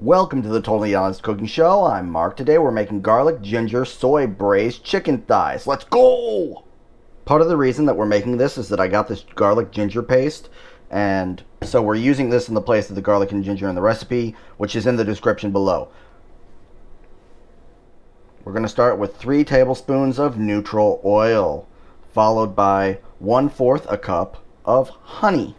Welcome to the Totally Honest Cooking Show. I'm Mark. Today we're making garlic, ginger, soy braised chicken thighs. Let's go! Part of the reason that we're making this is that I got this garlic ginger paste, and so we're using this in the place of the garlic and ginger in the recipe, which is in the description below. We're going to start with 3 tablespoons of neutral oil, followed by 1/4 a cup of honey.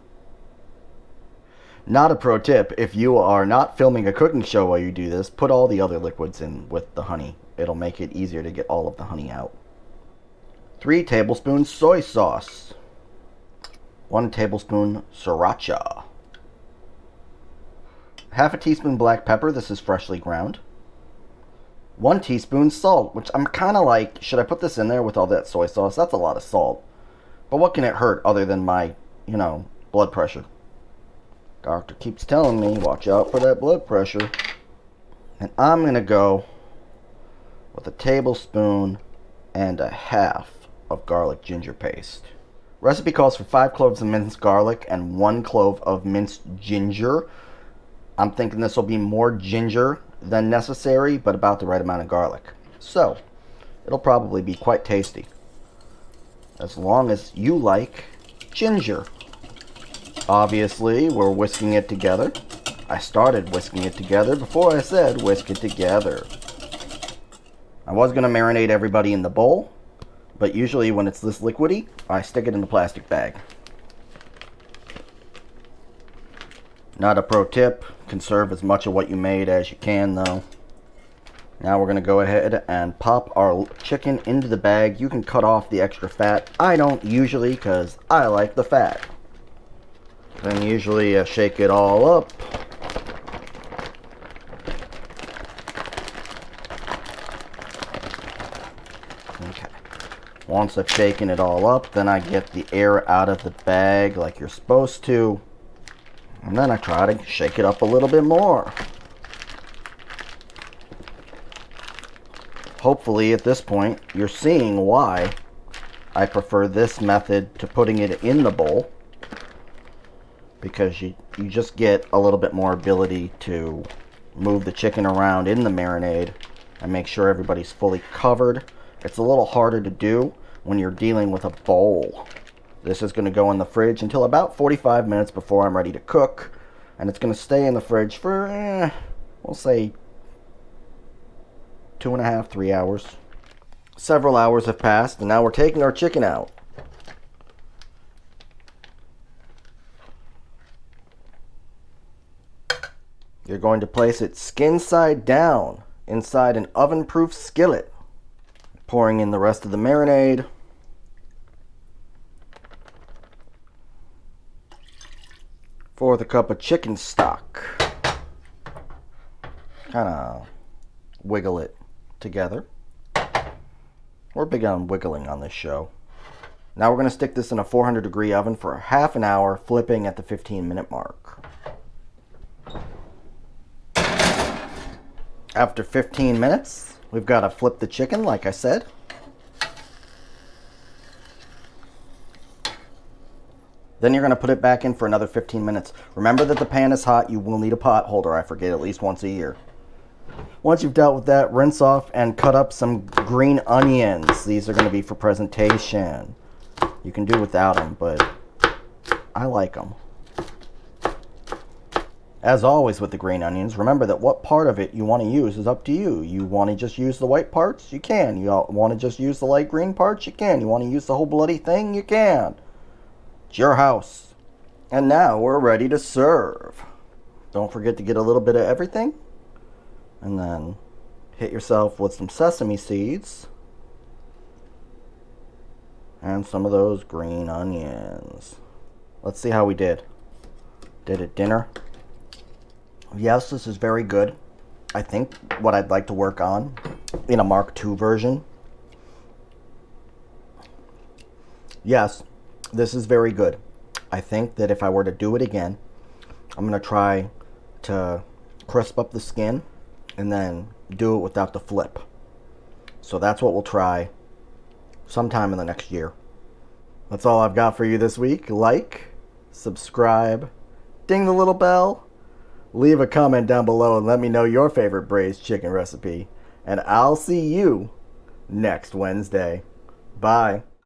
Not a pro tip, if you are not filming a cooking show while you do this, put all the other liquids in with the honey. It'll make it easier to get all of the honey out. 3 tablespoons soy sauce. 1 tablespoon sriracha. Half a teaspoon black pepper, this is freshly ground. 1 teaspoon salt, which I'm kind of like, should I put this in there with all that soy sauce? That's a lot of salt. But what can it hurt other than my, blood pressure? Doctor keeps telling me, watch out for that blood pressure. And I'm going to go with 1.5 tablespoons of garlic ginger paste. Recipe calls for 5 cloves of minced garlic and 1 clove of minced ginger. I'm thinking this will be more ginger than necessary, but about the right amount of garlic. So, it'll probably be quite tasty. As long as you like ginger. Obviously, we're whisking it together. I started whisking it together before I said whisk it together. I was going to marinate everybody in the bowl, but usually when it's this liquidy, I stick it in the plastic bag. Not a pro tip. Conserve as much of what you made as you can, though. Now we're going to go ahead and pop our chicken into the bag. You can cut off the extra fat. I don't usually because I like the fat. Then usually shake it all up. Okay. Once I've shaken it all up, then I get the air out of the bag like you're supposed to. And then I try to shake it up a little bit more. Hopefully at this point, you're seeing why I prefer this method to putting it in the bowl. Because you just get a little bit more ability to move the chicken around in the marinade and make sure everybody's fully covered. It's a little harder to do when you're dealing with a bowl. This is going to go in the fridge until about 45 minutes before I'm ready to cook. And it's going to stay in the fridge for, we'll say, 2.5, 3 hours. Several hours have passed, and now we're taking our chicken out. You're going to place it skin side down inside an oven-proof skillet. Pouring in the rest of the marinade. For the cup of chicken stock. Kind of wiggle it together. We're big on wiggling on this show. Now we're going to stick this in a 400-degree oven for half an hour, flipping at the 15-minute mark. After 15 minutes, we've got to flip the chicken, like I said. Then you're going to put it back in for another 15 minutes. Remember that the pan is hot. You will need a pot holder. I forget, at least once a year. Once you've dealt with that, rinse off and cut up some green onions. These are going to be for presentation. You can do without them, but I like them. As always with the green onions, remember that what part of it you want to use is up to you. You want to just use the white parts? You can. You want to just use the light green parts? You can. You want to use the whole bloody thing? You can. It's your house. And now we're ready to serve. Don't forget to get a little bit of everything. And then hit yourself with some sesame seeds. And some of those green onions. Let's see how we did. Did it dinner? Yes, this is very good. I think what I'd like to work on in a Mark II version. Yes, this is very good. I think that if I were to do it again, I'm going to try to crisp up the skin and then do it without the flip. So that's what we'll try sometime in the next year. That's all I've got for you this week. Like, subscribe, ding the little bell. Leave a comment down below and let me know your favorite braised chicken recipe. And I'll see you next Wednesday. Bye.